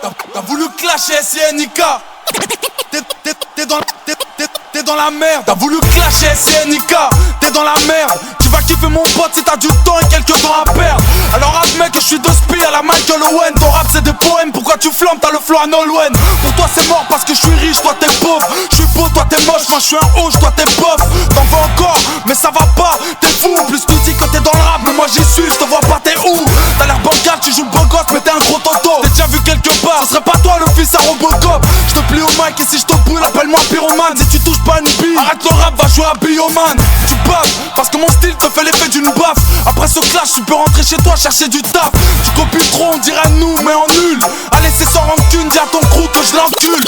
T'as voulu clasher SNK. T'es dans la merde. T'as voulu clasher SNK. T'es dans la merde. Tu vas kiffer mon pote si t'as du temps et quelques temps à perdre. Alors admets que je suis de spi à la Michael Owen. Ton rap c'est des poèmes, pourquoi tu flammes, t'as le flow à Nolwenn. Pour toi c'est mort parce que je suis riche, toi t'es pauvre. Je suis beau, toi t'es moche, moi je suis un hoche, toi t'es bof. T'en veux encore, mais ça va pas, t'es fou. En plus tu dis que t'es dans le rap, mais moi j'y suis, je te vois pas, t'es où. T'as l'air bancal, tu joues le beau gosse, mais t'es un gros toto. T'es déjà vu quelque part, ce serait pas toi le fils à Robocop. Je te plie au mic et si je te brûle, appelle-moi pyromane. Si tu touches pas une bille, arrête le rap, va jouer à Bioman. Tu baves, parce que mon style te fait l'effet d'une baffe. Après ce clash, tu peux rentrer chez toi chercher du taf. Tu copies trop, on dirait nous, mais en nul. Allez, c'est sans rancune, dis à ton crew que je l'encule.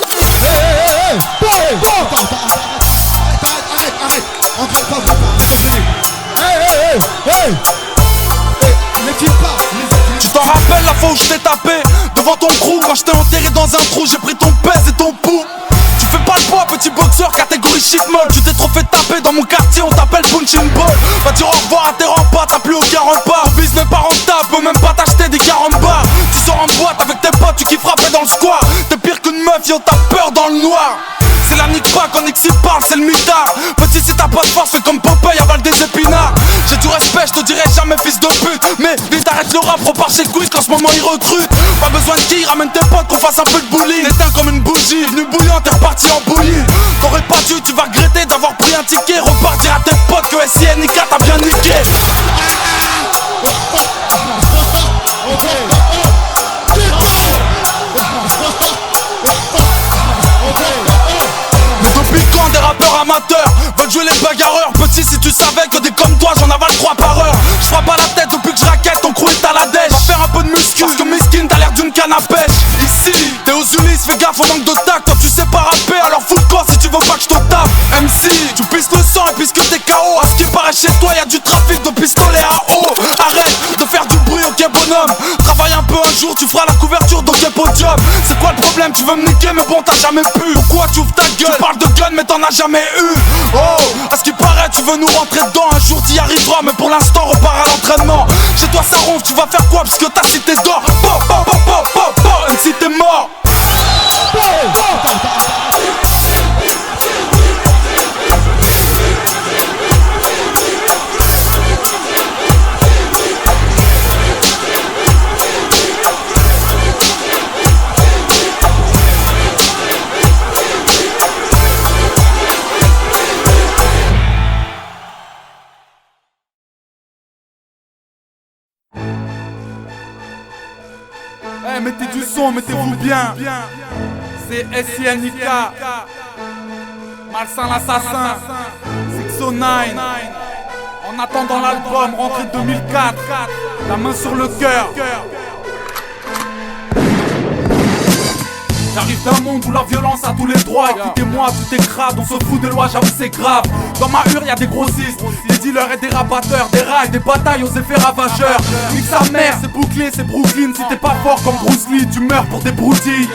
Arrête, Tu t'en rappelles la fois où je t'ai tapé devant ton crew quand je t'ai enterré dans un trou, j'ai pris ton pèse et ton pouls. Tu fais pas le poids, petit boxeur, catégorie shit molle. Tu t'es trop fait taper dans mon quartier, on t'appelle punching ball. Va dire au revoir à tes remparts, t'as plus aucun rempart. Ton business pas rentable, peut même pas t'acheter des 40 bars. Tu sors en boîte avec tes potes, tu kifferas après dans le square. T'es pire qu'une meuf, yo t'as peur dans le noir. C'est la nique pas quand X parle, c'est le mitard. Petit si t'as pas de force, fais comme Popeye, avale des épinards. J'ai du respect, je te dirai jamais fils de pute. Mais vite arrête le rap, repars chez Quick qu'en ce moment ils recrutent. Pas besoin de qui, ramène tes potes qu'on fasse un peu de bullying. T'éteins comme une bougie, venu bouillant, t'es reparti en bouillie. T'aurais pas dû, tu vas regretter d'avoir pris un ticket. Repartir à tes potes que SNK t'a bien niqué. Des rappeurs amateurs veulent jouer les bagarreurs. Petit si tu savais que des comme toi j'en avale 3 par heure. Je frappe à la tête depuis que je raquette, ton crew est à la dèche. Va faire un peu de muscu parce que Miskin t'as l'air d'une canne à pêche. Ici t'es aux Ulysse, fais gaffe au manque de tact. Toi tu sais pas rapper alors fous le corps si tu veux pas que je te tape. MC tu pisses le sang et puisque t'es KO. À ce qui paraît chez toi y'a du trafic de pistolets à eau. Arrête de faire du bruit, ok bonhomme. Travaille un peu un jour, tu feras la couverture d'ok podium. C'est quoi le problème, tu veux me niquer mais bon t'as jamais pu. Pourquoi tu ouvres ta gueule, tu parles de gun mais t'en as jamais eu. Oh, à ce qui paraît tu veux nous rentrer dedans. Un jour t'y arriveras mais pour l'instant repars à l'entraînement. Chez toi ça ronfle, tu vas faire quoi puisque ta cité dort. MC t'es mort. Hey, mettez du son, mettez-vous bien. C'est SNK, Malsain l'assassin, 609. En attendant l'album, rentrée 2004. La main sur le cœur. J'arrive d'un monde où la violence a tous les droits. Écoutez-moi, tout est crade, on se fout des lois, j'avoue c'est grave. Dans ma hure y'a des grossistes, des dealers et des rabatteurs, des rails, des batailles aux effets ravageurs. Nique sa mère, c'est bouclé, c'est Brooklyn. Si t'es pas fort comme Bruce Lee, tu meurs pour des broutilles.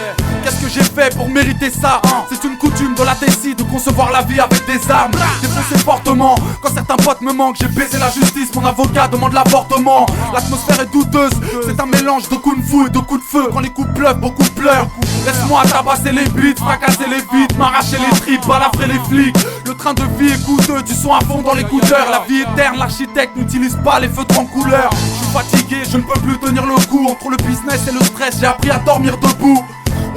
Qu'est-ce que j'ai fait pour mériter ça? C'est une coutume de la Tessie de concevoir la vie avec des armes. J'ai foncé fortement, quand certains potes me manquent. J'ai baisé la justice, mon avocat demande l'avortement. L'atmosphère est douteuse, c'est un mélange de kung fu et de coups de feu. Quand les coups pleuvent, beaucoup pleurent. Laisse-moi tabasser les beats, fracasser les vides, m'arracher les tripes, balafrer les flics. Le train de vie est coûteux, du son à fond dans l'écouteur. La vie éterne, l'architecte n'utilise pas les feutres en couleur. Je suis fatigué, je ne peux plus tenir le coup. Entre le business et le stress, j'ai appris à dormir debout.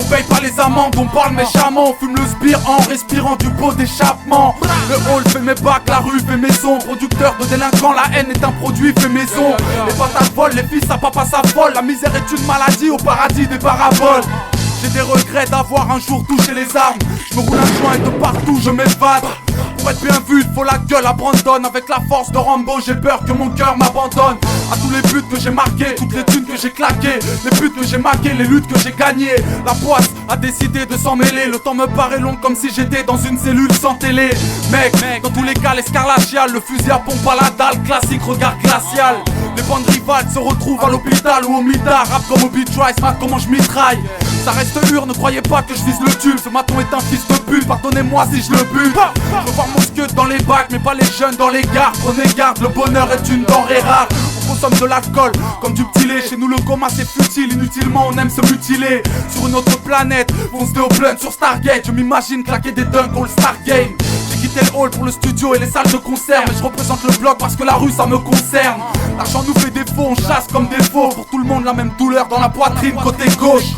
On paye pas les amendes, on parle méchamment. On fume le spire en respirant du pot d'échappement. Le hall fait mes bacs, la rue fait mes sons. Producteur de délinquants, la haine est un produit fait maison. Les patates volent, les fils à papa s'affolent. La misère est une maladie, au paradis des paraboles. J'ai des regrets d'avoir un jour touché les armes. Je me roule un joint et de partout je m'évade. Pour être bien vu, il faut la gueule à Brandon. Avec la force de Rambo, j'ai peur que mon cœur m'abandonne. À tous les buts que j'ai marqués, toutes les thunes que j'ai claquées, les buts que j'ai marqués, les luttes que j'ai gagnées. La poisse a décidé de s'en mêler. Le temps me paraît long comme si j'étais dans une cellule sans télé. Mec, dans tous les cas l'escarlatial, le fusil à pompe à la dalle, classique regard glacial. Les bandes rivales se retrouvent à l'hôpital ou au mitard. Rap comme au beat, try, smart comment je mitraille. Ça reste dur, ne croyez pas que je vise le tube. Ce maton est un fils de pute, pardonnez-moi si je le bute. Je veux voir mon scud dans les bacs, mais pas les jeunes dans les gares. Prenez garde, le bonheur est une denrée rare. On consomme de l'alcool comme du petit lait. Chez nous le coma c'est futile, inutilement on aime se mutiler. Sur une autre planète, fonce au blunt sur Stargate. Je m'imagine claquer des dunks au Star Game. J'ai quitté le hall pour le studio et les salles de concert, mais je représente le bloc parce que la rue ça me concerne. L'argent nous fait défaut, on chasse comme des faux. Pour tout le monde la même douleur dans la poitrine côté gauche.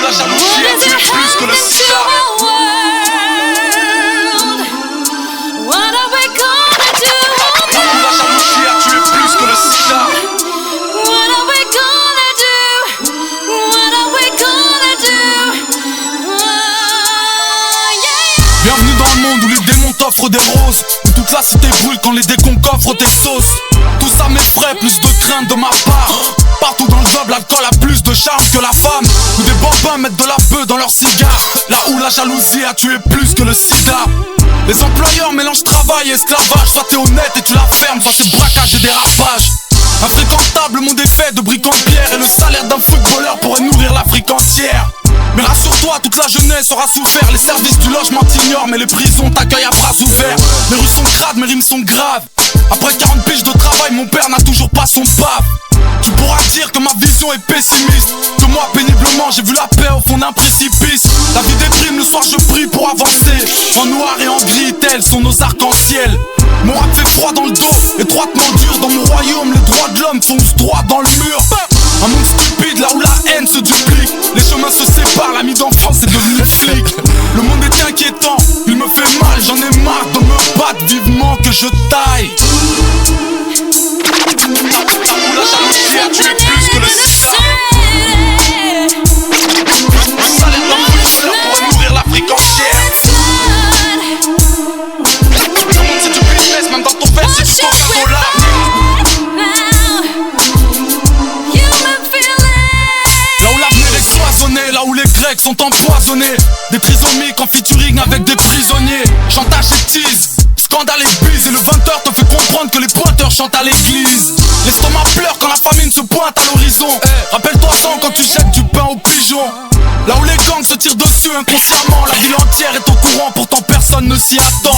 La jalousie a tué plus que le sida. La jalousie a tué plus que le sida. Bienvenue dans le monde où les démons t'offrent des roses, où toute la cité brûle quand les décons coffrent tes sauces. Tout ça m'effraie, plus de crainte de ma part. Partout dans le job, l'alcool a plus de charme que la femme. Où des bambins mettent de la beuh dans leurs cigares. Là où la jalousie a tué plus que le sida. Les employeurs mélangent travail et esclavage. Soit t'es honnête et tu la fermes, soit c'est braquage et dérapage. Infréquentable, monde est fait de briques en pierre. Et le salaire d'un footballeur pourrait nourrir l'Afrique entière. Mais rassure-toi, toute la jeunesse aura souffert. Les services du logement t'ignorent, mais les prisons t'accueillent à bras ouverts. Mes rues sont crades, mes rimes sont graves. Après 40 piges de travail, mon père n'a toujours pas son paf. Tu pourras dire que ma vision est pessimiste, que moi péniblement j'ai vu la paix au fond d'un précipice. La vie déprime, le soir je prie pour avancer. En noir et en gris, tels sont nos arcs-en-ciel. Mon rap fait froid dans le dos, étroitement dur. Dans mon royaume, les droits de l'homme foncent droit dans le mur. Un monde stupide, là où la haine se duplique. Les chemins se séparent, l'ami d'enfance est devenu flic. Le monde est inquiétant, il me fait mal. J'en ai marre de me battre, vivement que je taille. La jalousie a tué plus que le sida. Le salaire d'un footballeur pourrait nourrir l'Afrique entière. Le monde c'est du business, même dans ton verre c'est du Coca-Cola. Là où l'avenir est cloisonné, là où les Grecs sont empoisonnés. Des trisomiques en featuring avec des prisonniers. Chantage et tease, scandale et bise. Et le 20h te fait comprendre que les pointeurs chantent à l'église. L'estomac pleure quand la famine se pointe à l'horizon. Rappelle-toi tant quand tu jettes du pain aux pigeons. Là où les gangs se tirent dessus inconsciemment. La ville entière est au courant, pourtant personne ne s'y attend.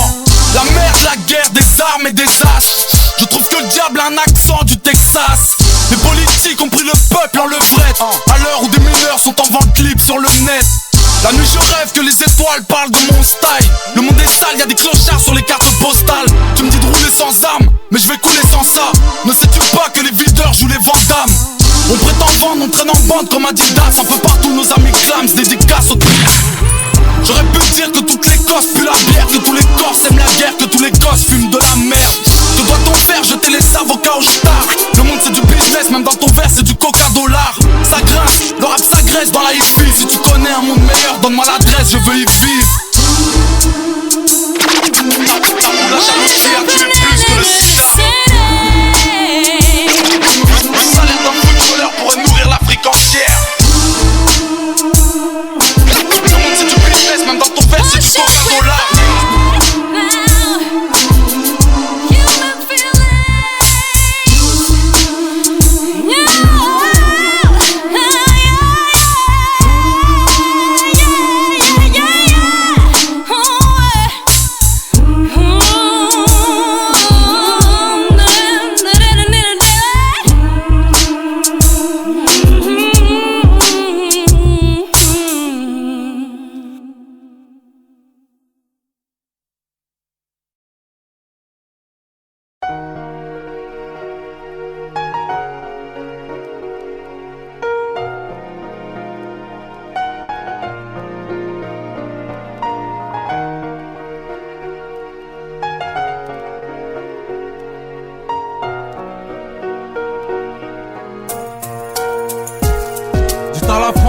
La merde, la guerre, des armes et des as. Je trouve que le diable a un accent du Texas. Les politiques ont pris le peuple en levrette. À l'heure où des mineurs sont en vente libre sur le net. La nuit je rêve que les étoiles parlent de mon style. Le monde est sale, y'a des clochards sur les cartes postales. Tu me dis de rouler sans armes, mais je vais couler sans ça. Ne sais-tu pas que les videurs jouent les Vandamme? On prétend vendre, on traîne en bande comme Adidas. Un peu partout nos amis clament, dédicaces au J'aurais pu dire que toutes les cosses puent la bière, que tous les Corses aiment la guerre, que tous les gosses fument de la merde. Que doit-on faire? Jeter les avocats au star. Le monde c'est du business, même dans ton verre c'est du coca-dollar. Ça grince, le rap s'agresse dans la hi-fi. Si tu connais un monde meilleur, donne-moi l'adresse, je veux y vivre. La jalousie a tué plus que le sida. Le salaire d'un footballeur pourrait nourrir l'Afrique entière. Le monde c'est du business, même dans ton verre c'est du Coca-Cola.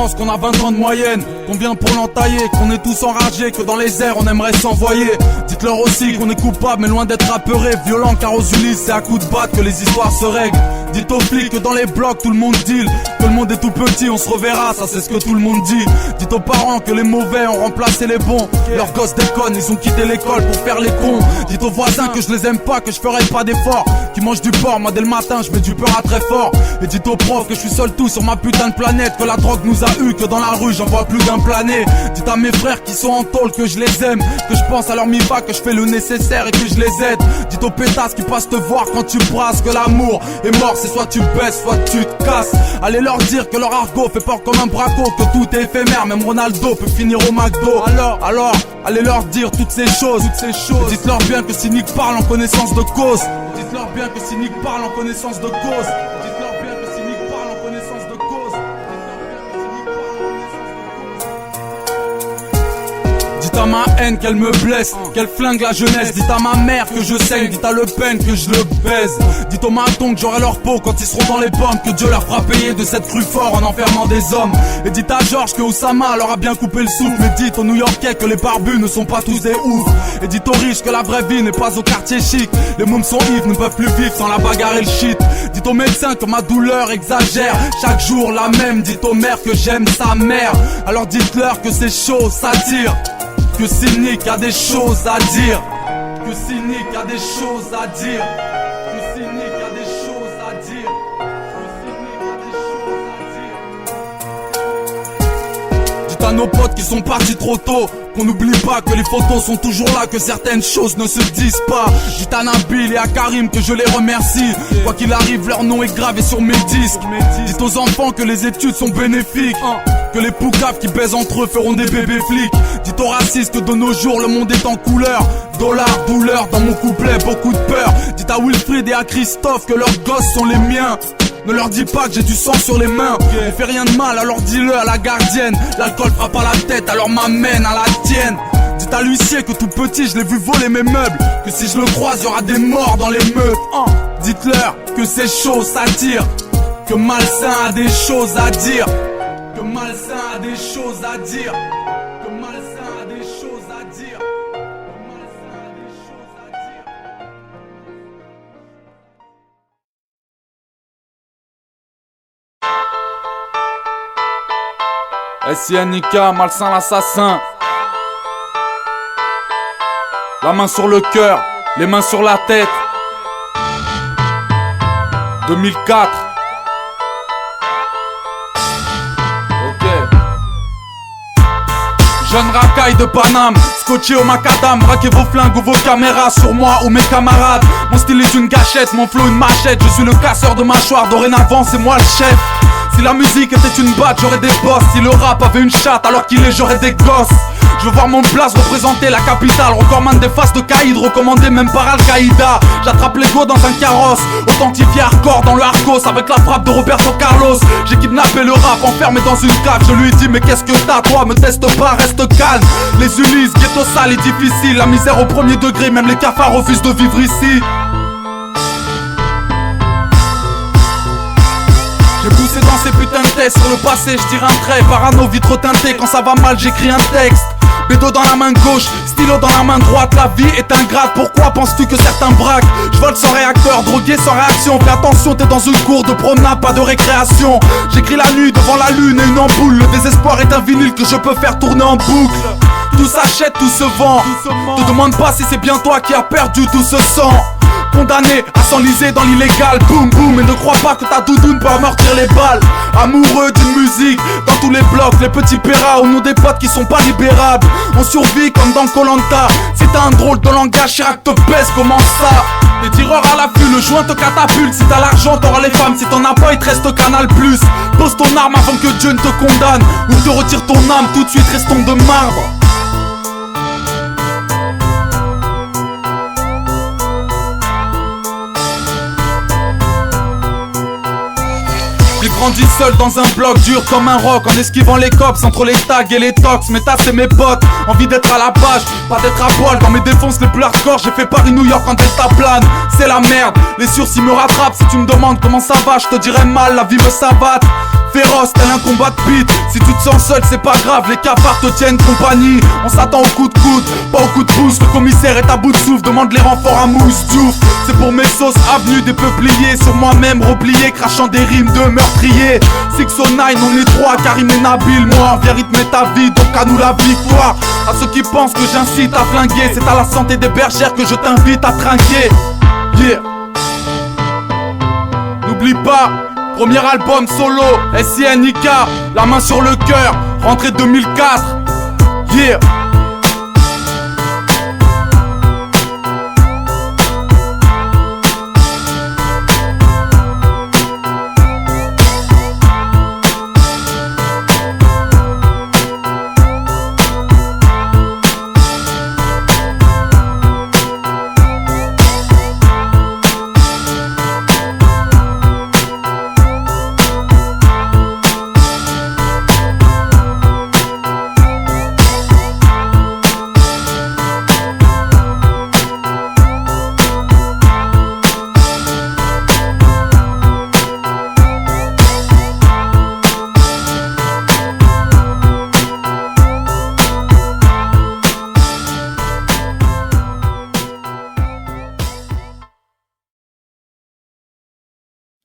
pense qu'on a 20 ans de moyenne, qu'on vient pour l'entailler, qu'on est tous enragés, que dans les airs on aimerait s'envoyer. Dites-leur aussi qu'on est coupable mais loin d'être apeurés, violent car aux Ulysses c'est à coups de batte que les histoires se règlent. Dites aux flics que dans les blocs tout le monde deal, que le monde est tout petit, on se reverra, ça c'est ce que tout le monde dit. Dites aux parents que les mauvais ont remplacé les bons, leurs gosses déconnent, ils ont quitté l'école pour faire les cons. Dites aux voisins que je les aime pas, que je ferai pas d'efforts, qui mangent du porc, moi dès le matin je mets du beurre à très fort. Et dites aux profs que je suis seul tout sur ma putain de planète, que la drogue nous a eu, que dans la rue j'en vois plus d'un plané. Dites à mes frères qui sont en tôle que je les aime, que je pense à leur mifa, que je fais le nécessaire et que je les aide. Dites aux pétasses qui passent te voir quand tu brasses, que l'amour est mort, c'est soit tu baisses, soit tu te casses. Allez leur dire que leur argot fait peur comme un braco, que tout est éphémère, même Ronaldo peut finir au McDo. Alors, allez leur dire toutes ces choses. Dites-leur bien que Cynic parle en connaissance de cause. Dites-leur bien que Cynic parle en connaissance de cause. Dites-leur bien que Cynic parle en connaissance de cause. Dites à ma haine qu'elle me blesse, qu'elle flingue la jeunesse. Dites à ma mère que je saigne, dites à Le Pen que je le baise. Dites aux matons que j'aurai leur peau quand ils seront dans les pommes, que Dieu leur fera payer de cette crue fort en enfermant des hommes. Et dites à Georges que Oussama leur a bien coupé le souffle. Mais dites aux New-Yorkais que les barbus ne sont pas tous des oufs. Et dites aux riches que la vraie vie n'est pas au quartier chic. Les mômes sont ivres, ne peuvent plus vivre sans la bagarre et le shit. Dites aux médecins que ma douleur exagère, chaque jour la même. Dites aux mères que j'aime sa mère, alors dites-leur que c'est chaud, ça tire. Que Cynic a des choses à dire. Que Cynic a des choses à dire. Que Cynic a des choses à dire. Que Cynic a des choses à dire. Dites à nos potes qui sont partis trop tôt qu'on n'oublie pas que les photos sont toujours là, que certaines choses ne se disent pas. Dites à Nabil et à Karim que je les remercie. Quoi qu'il arrive, leur nom est gravé sur mes disques. Dites aux enfants que les études sont bénéfiques, que les poucaves qui baisent entre eux feront des bébés flics. Dites aux racistes que de nos jours le monde est en couleur. Dollar, douleur, dans mon couplet beaucoup de peur. Dites à Wilfried et à Christophe que leurs gosses sont les miens. Ne leur dis pas que j'ai du sang sur les mains. On fait rien de mal, alors dis-le à la gardienne. L'alcool frappe à la tête, alors m'amène à la tienne. Dites à l'huissier que tout petit je l'ai vu voler mes meubles, que si je le croise y'aura des morts dans les meutes. Dites-leur que c'est chaud, ça tire, que Malsain a des choses à dire. Que Malsain a des choses à dire. Que Malsain a des choses à dire. Que Malsain a des choses à dire. SINIK, Malsain l'assassin. La main sur le cœur, les mains sur la tête. 2004. Jeune racaille de Paname, scotché au macadam. Braquez vos flingues ou vos caméras sur moi ou mes camarades. Mon style est une gâchette, mon flow une machette. Je suis le casseur de mâchoire, dorénavant c'est moi le chef. Si la musique était une batte, j'aurais des boss. Si le rap avait une chatte, alors qu'il est, j'aurais des gosses. Je veux voir mon place représenter la capitale. Recordman des faces de Caïd, recommandé même par Al-Qaïda. J'attrape l'ego dans un carrosse, authentifié hardcore dans le Arcos, avec la frappe de Roberto Carlos. J'ai kidnappé le rap, enfermé dans une cave. Je lui ai dit mais qu'est-ce que t'as toi, me teste pas, reste calme. Les Ulysses, ghetto sale et difficile. La misère au premier degré, même les cafards refusent de vivre ici. J'ai poussé dans ces putains de tests, sur le passé je tire un trait. Parano vitre teintée, quand ça va mal j'écris un texte. Bédo dans la main gauche, stylo dans la main droite. La vie est ingrate, pourquoi penses-tu que certains braquent? Je vole sans réacteur, drogué sans réaction. Fais attention, t'es dans une cour de promenade, pas de récréation. J'écris la nuit devant la lune et une ampoule. Le désespoir est un vinyle que je peux faire tourner en boucle. Tout s'achète, tout se vend. Te demande pas si c'est bien toi qui as perdu tout ce sang. Condamné à s'enliser dans l'illégal, boum boum. Et ne crois pas que ta doudoune peut amortir les balles. Amoureux d'une musique, dans tous les blocs, les petits péras au nom des potes qui sont pas libérables. On survit comme dans Koh-Lanta. Si t'as un drôle de langage, Chirac te baisse, comment ça? Des tireurs à l'affût, le joint te catapulte. Si t'as l'argent, t'auras les femmes, si t'en as pas, il te reste Canal+. Pose ton arme avant que Dieu ne te condamne, ou te retire ton âme, tout de suite restons de marbre. J'ai grandi seul dans un bloc dur comme un roc, en esquivant les cops entre les tags et les tox. Mes tasses et mes potes, envie d'être à la page, pas d'être à poil. Dans mes défonces les plus hardcore, j'ai fait Paris-New York en delta plane. C'est la merde, les sursis me rattrapent. Si tu me demandes comment ça va, je te dirai mal, la vie me savate. féroce tel un combat de beat. Si tu te sens seul c'est pas grave, les cafards te tiennent compagnie. On s'attend au coup de coude, pas au coup de pouce. Le commissaire est à bout de souffle, demande les renforts à Mousse Diouf. C'est pour mes sauces avenues des peupliers, sur moi-même replié, crachant des rimes de meurtrier. 609 on est trois, Karim et Nabil. Moi on vient rythmer ta vie, donc à nous la victoire. À ceux qui pensent que j'incite à flinguer, c'est à la santé des bergères que je t'invite à trinquer. Yeah. N'oublie pas, premier album solo, SINIK, la main sur le cœur, rentrée 2004. Yeah.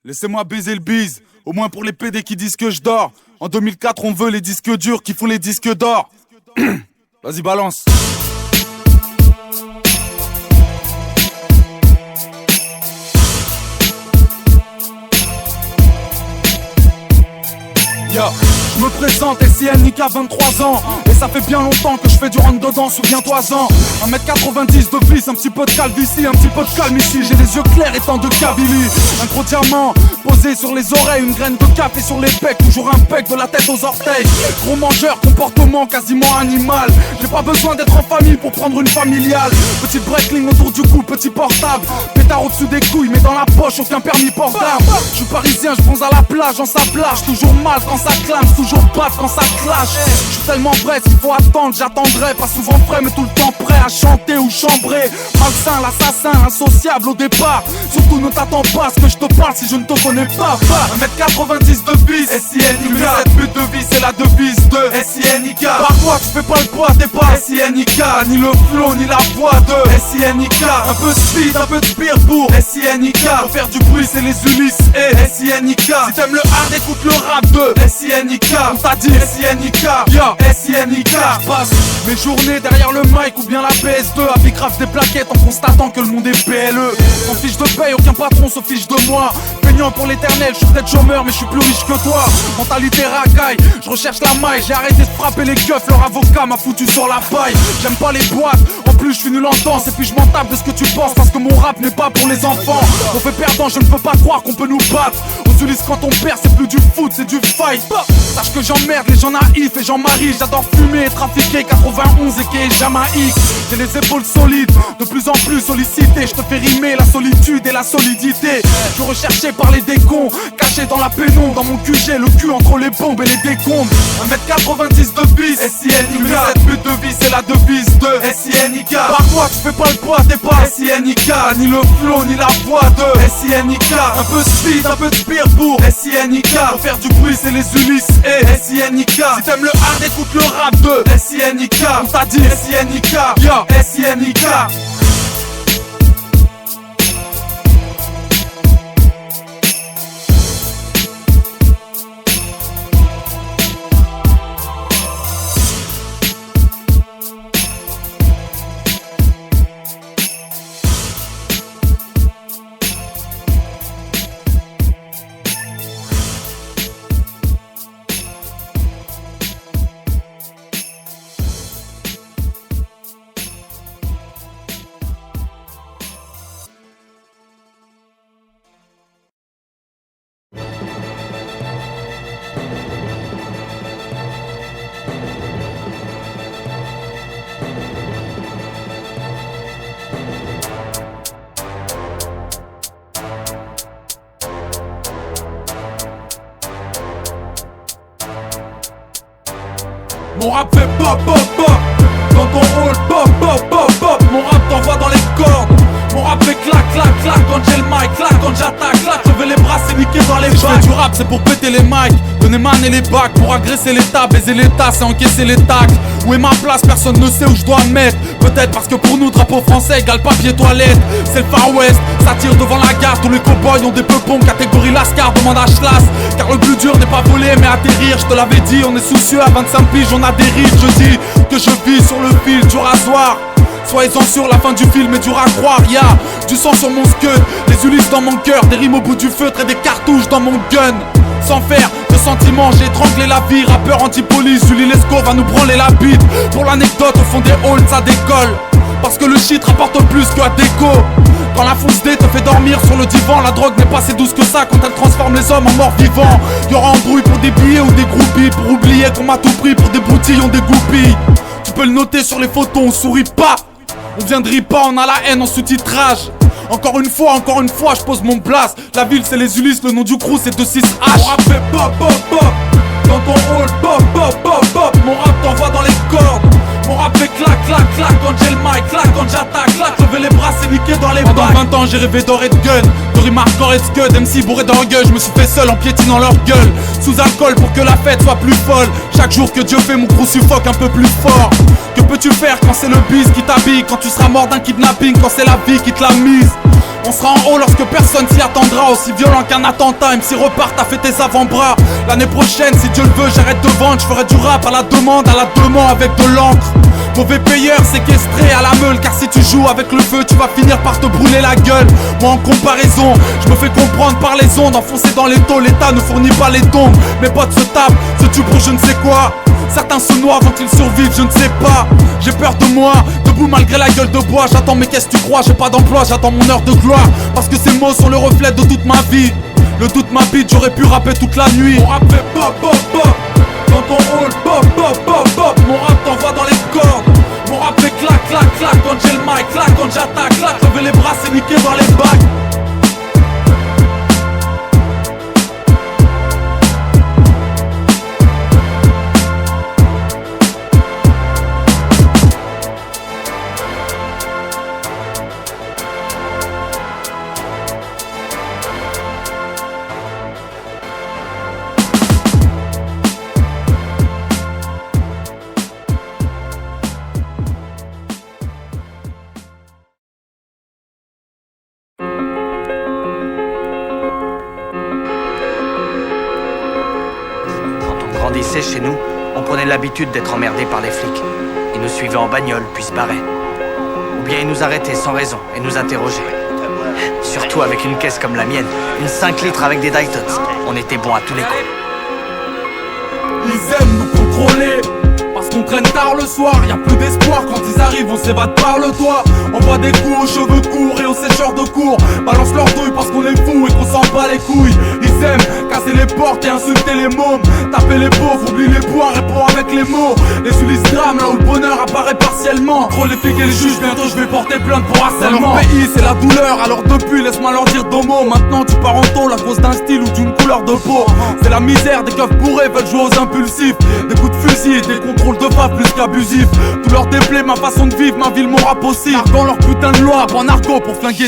Laissez-moi baiser le bise, au moins pour les PD qui disent que je dors. En 2004 on veut les disques durs qui font les disques d'or. Vas-y balance. Yeah. Je me présente, SINIK, 23 ans. Et ça fait bien longtemps que je fais du rentre-dedans, souviens-toi-en. 1m90 de vis, un petit peu de calvitie, un petit peu de calme ici. J'ai les yeux clairs étant de Kabylie. Un gros diamant posé sur les oreilles, une graine de café sur les pecs, toujours un bec de la tête aux orteils. Gros mangeur, comportement quasiment animal. J'ai pas besoin d'être en famille pour prendre une familiale. Petite breakling autour du cou, petit portable. Pétard au-dessus des couilles, mais dans la poche, aucun permis portable. Je suis parisien, je bronze à la plage, en sablage. Toujours mal quand ça clame, toujours baf quand ça clash. Je suis tellement vrai, s'il faut attendre, j'attendrai. Pas souvent frais, mais tout le temps prêt à chanter ou chambrer. Malsain, l'assassin, insociable au départ. Surtout ne t'attends pas à ce que je te parle si je ne te connais pas. 1m90 de vis, SINIK. Cette pute de vie, c'est la devise de SINIK. Par quoi tu fais pas le poids, t'es pas SINIK. Ni le flow, ni la voix de SINIK. Un peu de speed, un peu de pire pour SINIK. Pour faire du bruit, c'est les Ulysses et SINIK. Si t'aimes le hard, écoute le rap de SINIK. On t'a dit SINIK, yeah, SINIK. J'passe mes journées derrière le mic ou bien la PS2 à bicrave des plaquettes en constatant que le monde est PLE. Sans fiche de paye, aucun patron se fiche de moi. Peignant pour l'éternel, je suis peut-être chômeur mais je suis plus riche que toi. Mentalité racaille, je recherche la maille. J'ai arrêté de frapper les keufs, leur avocat m'a foutu sur la paille. J'aime pas les boîtes, en plus je suis nul en danse. Et puis je m'en tape de ce que tu penses parce que mon rap n'est pas pour les enfants. On fait perdant, je ne peux pas croire qu'on peut nous battre. Aux Ulysses quand on perd c'est plus du foot, c'est du fight. Sache que j'emmerde les gens naïfs et Jean-Marie. J'adore fumer et trafiquer 91 et qui est Jamaïque. J'ai les épaules solides, de plus en plus sollicité. Je te fais rimer la solitude et la solidité. Je suis recherché par les décons, caché dans la pénombre. Dans mon QG, le cul entre les bombes et les décombres. 1m90 de vis, SINIK. Cette pute de vie, c'est la devise de SINIK. Par quoi tu fais pas le poids, t'es pas SINIK. Ni le flow, ni la voix de SINIK. Un peu de speed, un peu de pire pour SINIK. Pour faire du bruit, c'est les Ulysses et SINIK. Si t'aimes le hard, écoute le rap de SINIK. On t'a dit SINIK, yeah, SINIK. Mon rap fait pop pop pop. Dans ton rôle pop pop pop pop. Mon rap t'envoie dans les cordes. Mon rap fait clac, clac, clac quand j'ai le mic, clac quand j'attaque, clac, lever les bras c'est niqué dans les bacs. Si je fais du rap c'est pour péter les mics, donner man et les bacs, pour agresser l'état, baiser l'état c'est encaisser les tacles. Où est ma place, personne ne sait où je dois me mettre. Peut-être parce que pour nous drapeau français égale papier toilette. C'est le Far West, ça tire devant la gare. Tous les cow-boys ont des peupons, catégorie Lascar, demande à Schlas. Car le plus dur n'est pas voler mais atterrir, je te l'avais dit. On est soucieux à 25 piges, on a des rides. Je dis que je vis sur le fil du rasoir. Soyez-en sûrs, la fin du film est dure à croire. Y'a du sang sur mon scud, des Ulysses dans mon cœur, des rimes au bout du feutre et des cartouches dans mon gun. Sans faire de sentiments, j'ai étranglé la vie. Rappeur anti-police, Julie Lescaut va nous branler la bite. Pour l'anecdote, au fond des halls, ça décolle. Parce que le shit rapporte plus que à déco. Quand la fausse D te fait dormir sur le divan, la drogue n'est pas si douce que ça quand elle transforme les hommes en morts vivants. Y'aura embrouille pour des billets ou des groupies, pour oublier qu'on m'a tout pris pour des broutillons, des goupilles. Tu peux le noter sur les photos, on sourit pas. On viendrait pas, on a la haine en sous-titrage. Encore une fois, je pose mon place. La ville c'est les Ulysses, le nom du crew c'est 2-6-H. Mon rap fait pop, pop, pop. Dans ton hall, pop, pop, pop, pop. Mon rap t'envoie dans les cordes. Mon rap fait clac, clac, clac quand j'ai le mic, clac quand j'attaque, clac. Lever les bras c'est niqué dans les bacs. Pendant 20 ans j'ai rêvé d'or et de gun, de rime hardcore et de scud, MC bourré d'orgueil. Je me suis fait seul en piétinant leur gueule, sous alcool pour que la fête soit plus folle. Chaque jour que Dieu fait mon crew suffoque un peu plus fort. Que peux-tu faire quand c'est le bis qui t'habille, quand tu seras mort d'un kidnapping, quand c'est la vie qui te l'a mise? On sera en haut lorsque personne s'y attendra, aussi violent qu'un attentat. MC repart, t'as fait tes avant-bras. L'année prochaine, si Dieu le veut, j'arrête de vendre. Je ferai du rap à la demande avec de l'encre. Mauvais payeur, séquestré à la meule. Car si tu joues avec le feu, tu vas finir par te brûler la gueule. Moi en comparaison, je me fais comprendre par les ondes. Enfoncé dans les taux, l'État ne fournit pas les dons. Mes potes se tapent, se tuent pour je ne sais quoi. Certains se noient avant qu'ils survivent, je ne sais pas. J'ai peur de moi, debout malgré la gueule de bois. J'attends mais qu'est-ce que tu crois, j'ai pas d'emploi, j'attends mon heure de gloire. Parce que ces mots sont le reflet de toute ma vie. Le doute m'habite, j'aurais pu rapper toute la nuit. Mon rap fait pop, pop, pop. Dans ton hall, pop, pop, pop, pop. Mon rap t'envoie dans les cordes. Mon rap fait clac, clac, clac quand j'ai le mic, clac quand j'attaque, clac. Lever les bras c'est niqué dans les bacs. Chez nous, on prenait l'habitude d'être emmerdés par les flics. Ils nous suivaient en bagnole, puis se barraient. Ou bien ils nous arrêtaient sans raison et nous interrogeaient. Surtout avec une caisse comme la mienne, une 5 litres avec des Daytons. On était bons à tous les coups. Ils aiment nous contrôler, parce qu'on traîne tard le soir. Y'a plus d'espoir, quand ils arrivent on s'évade par le toit. On voit des coups aux cheveux courts et aux sécheurs de cours. Balance leur douille parce qu'on est fous et qu'on s'en bat les couilles. Ils aiment casser les portes et insulter les mômes. Taper les pauvres, oublie les points, répond avec les mots. Les Ulysses drame là où le bonheur apparaît partiellement. Trop les flics et les juges, bientôt je vais porter plainte pour harcèlement. Dans leur pays c'est la douleur, alors depuis laisse-moi leur dire deux mots. Maintenant tu pars en tôle à cause d'un style ou d'une couleur de peau. C'est la misère, des keufs bourrés veulent jouer aux impulsifs. Des coups de fusil et des contrôles de fave plus qu'abusifs. Tout leur déplaît, ma façon de vivre, ma ville, mon rap aussi. Argant leur putain de loi, en argot pour flinguer.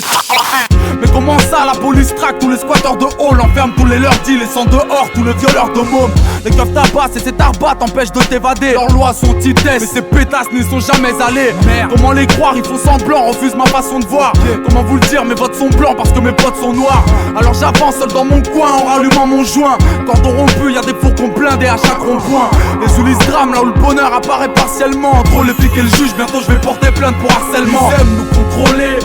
Mais comment ça, la police traque tous les squatteurs de hall, enferme tous les leurs deals, laissant dehors tous les violeurs de mômes. Les keufs tabassent et ces tarbats t'empêchent de t'évader. Leurs lois sont titesses, mais ces pétasses n'y sont jamais allés. Merde. Comment les croire, ils font semblant, refusent ma façon de voir. Comment vous le dire, mes votes sont blancs parce que mes potes sont noirs. Alors j'avance seul dans mon coin en rallumant mon joint. Cordon rompu, y'a des fourgons blindés à chaque rond-point. Les Ulysses drame là où le bonheur apparaît partiellement. Entre les flics et le juge, bientôt je vais porter plainte pour harcèlement. Ils aiment nous contrôler,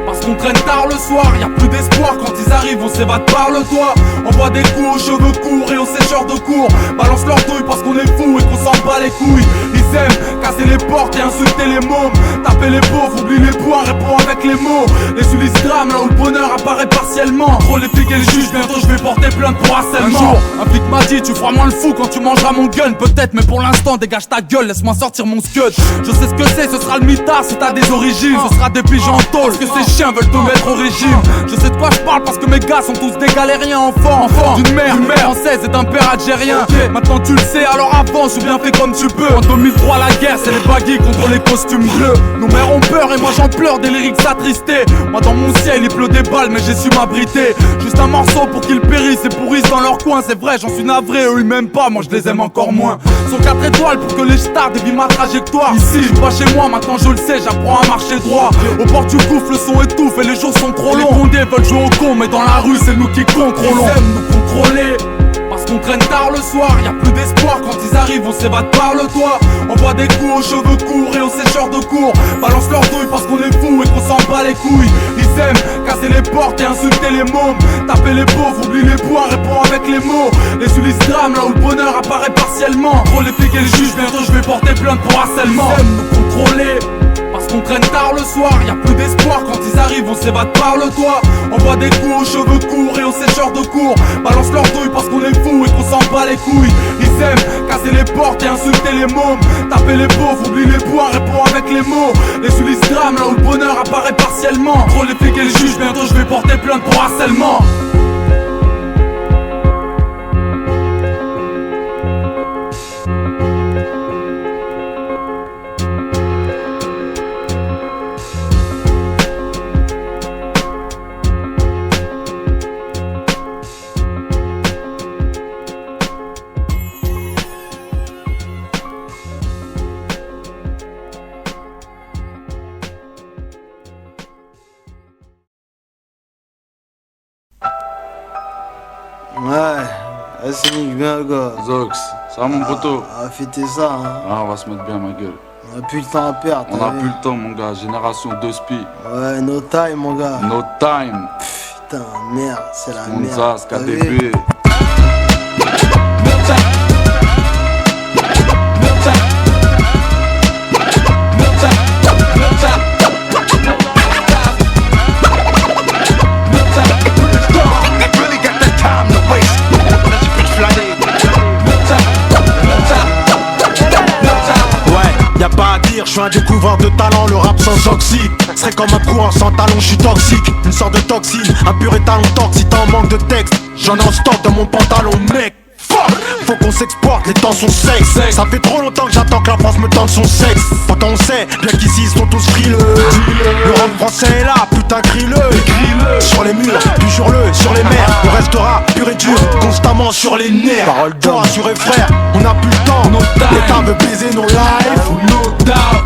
parce qu'on traîne tard le soir, y'a plus d'espoir, quand ils arrivent on s'évade par le toit. On voit des coups aux cheveux courts et aux sécheurs de cours. Balance leur douille parce qu'on est fous et qu'on s'en bat les couilles. Ils aiment casser les portes et insulter les mômes. Taper les pauvres, oublie les points, répond avec les mots. Les Ulysses drame là où le bonheur apparaît partiellement. Entre les flics et le juge, bientôt je vais porter plainte pour harcèlement. Un jour, un flic m'a dit tu feras moins le fou quand tu mangeras mon gun. Peut-être mais pour l'instant dégage ta gueule, laisse-moi sortir mon scud. Je sais ce que c'est, ce sera le mitard si t'as des origines. Ce sera des pigeons en tôle, parce que ces chiens veulent te mettre au régime. Je sais de quoi je parle parce que mes gars sont tous des galériens enfants d'une mère française et d'un père algérien. Maintenant tu le sais, alors avance ou bien fais comme tu peux. En 2003 la guerre c'est les baguilles contre les costumes bleus. Nous frères ont peur et moi j'en pleure, des lyrics attristés. Moi dans mon ciel il pleut des balles mais j'ai su m'abriter. Juste un morceau pour qu'ils périssent et pourrissent dans leur coin. C'est vrai j'en suis navré, eux ils m'aiment pas, moi je les aime encore moins. Sont 4 étoiles pour que les stars dévient ma trajectoire. Ici je suis pas chez moi, maintenant je le sais, j'apprends à marcher droit. Au port du gouffre le son étouffe et les jours sont trop longs. Les condés veulent jouer au con mais dans la rue c'est nous qui contrôlons. Ils aiment nous contrôler parce qu'on traîne tard le soir, y'a plus d'espoir, quand ils arrivent on s'évade par le toit. On voit des coups aux cheveux courts et aux sécheurs de cours. Balance leurs douilles parce qu'on est fous et qu'on s'en bat les couilles. Ils aiment casser les portes et insulter les mômes. Taper les pauvres, oublie les points, répond avec les mots. Les Ulysses drames là où le bonheur apparaît partiellement. Trop les flics et le juge, bientôt je vais porter plainte pour harcèlement. Ils aiment nous contrôler parce qu'on traîne tard le soir, y'a plus d'espoir, quand ils arrivent on s'évade par le toit. On voit des coups aux cheveux courts et aux sécheurs de cours. Balance leurs douilles parce qu'on est fous et qu'on s'en bat les couilles. Ils aiment casser les portes et insulter les mômes. Taper les pauvres, oublie les points, répond avec les mots. Les Ulysses drames là où le bonheur apparaît partiellement. Trop les flics et le juge, bientôt je vais porter plainte pour harcèlement. Ouais, c'est nique bien, gars. Zox, ça va mon poteau? On va fêter ça, hein. Ah, on va se mettre bien, ma gueule. On a plus le temps à perdre. On a plus le temps, mon gars. Génération 2 spi. Ouais, no time, mon gars. No time. Putain, merde, c'est la merde. Monzas, KDB. Y'a pas à dire, je suis un découvreur de talent, le rap sans oxy serait comme un courant sans talon, je suis toxique. Une sorte de toxine, un pur et talon toxique. Si t'es en manque de texte, j'en ai en stock dans mon pantalon, mec. Fuck, faut qu'on s'exporte, les temps sont secs. Ça fait trop longtemps que j'attends que la France me tende son sexe. Pourtant on sait, bien qu'ici ils sont tous frileux. Le rap français est là, putain crie-le. Sur les murs, puis jure-le, sur les mers. On restera pur et dur, constamment sur les nerfs. Parole d'or, assuré frère, on a plus le temps. L'État veut baiser nos lives.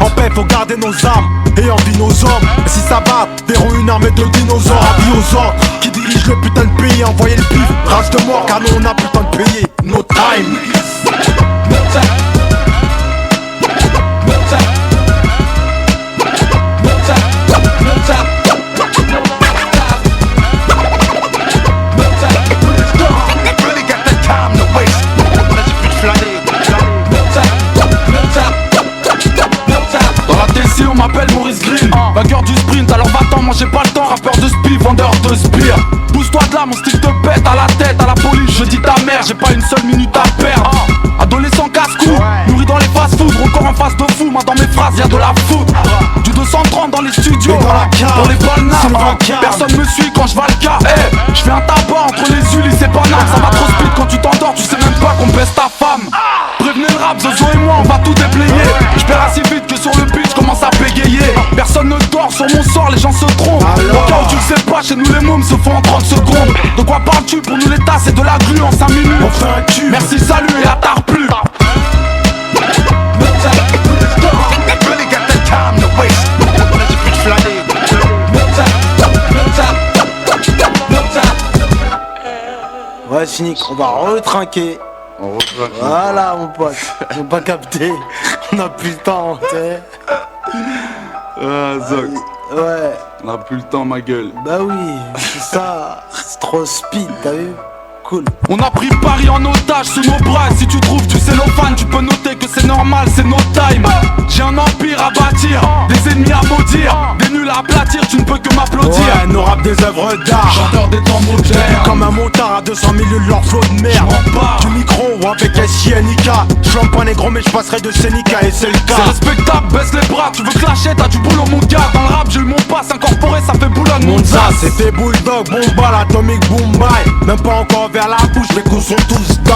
En paix, faut garder nos armes et en vie nos hommes. Et si ça va, verront une armée de dinosaures. Avis aux ordres qui dirigent le putain de pays. Envoyez le pif, race de mort car nous on a plus le temps de payer. No time. On m'appelle Maurice Green, vainqueur du sprint, alors va-t'en, moi j'ai pas le temps, rappeur de spi, vendeur de spire. Pousse-toi de là, mon style te pète à la tête, à la police, je dis ta mère, j'ai pas une seule minute à perdre. Adolescent casse-cou, nourri dans les fast-food, encore en face de fou, moi dans mes phrases y'a de la foudre. Du 230 dans les studios, dans les balles personne me suit quand je valka. Je fais un tabac entre les Ulysses et Paname, ça va trop speed quand tu t'endors, tu sais même pas qu'on baisse ta femme. Prévenez le rap, Zozo et moi on va tout déblayer. Je perds assez vite que sur le beat je commence à bégayer. Personne ne dort sur mon sort, les gens se trompent. Au cas où tu le sais pas, chez nous les mômes se font en 30 secondes. De quoi parles-tu? Pour nous l'état c'est de la glu en 5 minutes. On fait un tube. Merci, salut et à tard plus. Ouais, cynique, on va retrinquer. On retraque. Voilà, mon pote. J'ai pas capté. On a plus le temps, tu sais. Ah, Zox. Ouais, On a plus le temps, ma gueule. bah oui, c'est ça. C'est trop speed, t'as vu? Cool. On a pris Paris en otage sous nos bras. Si tu trouves du cellophane, tu peux noter que c'est normal, c'est no time. J'ai un empire à bâtir, des ennemis à maudire, des nuls à aplatir, tu ne peux que m'applaudir. Ouais, nos rap des œuvres d'art. Chanteur des temps modernes, Comme un motard à 200 000 de leur flot de merde. m'en parle. Du micro ou avec SINK. Je suis un point négro mais je passerai de Senica et c'est le C'est cas. respectable, baisse les bras, tu veux clasher, t'as du boulot mon gars. Dans le rap j'ai eu mon pass incorporé, ça fait Boulogne mon Ça zas. c'était Bulldog, Bomba, l'atomique Boombai. Même pas encore vers la bouche, les coups sont tous die.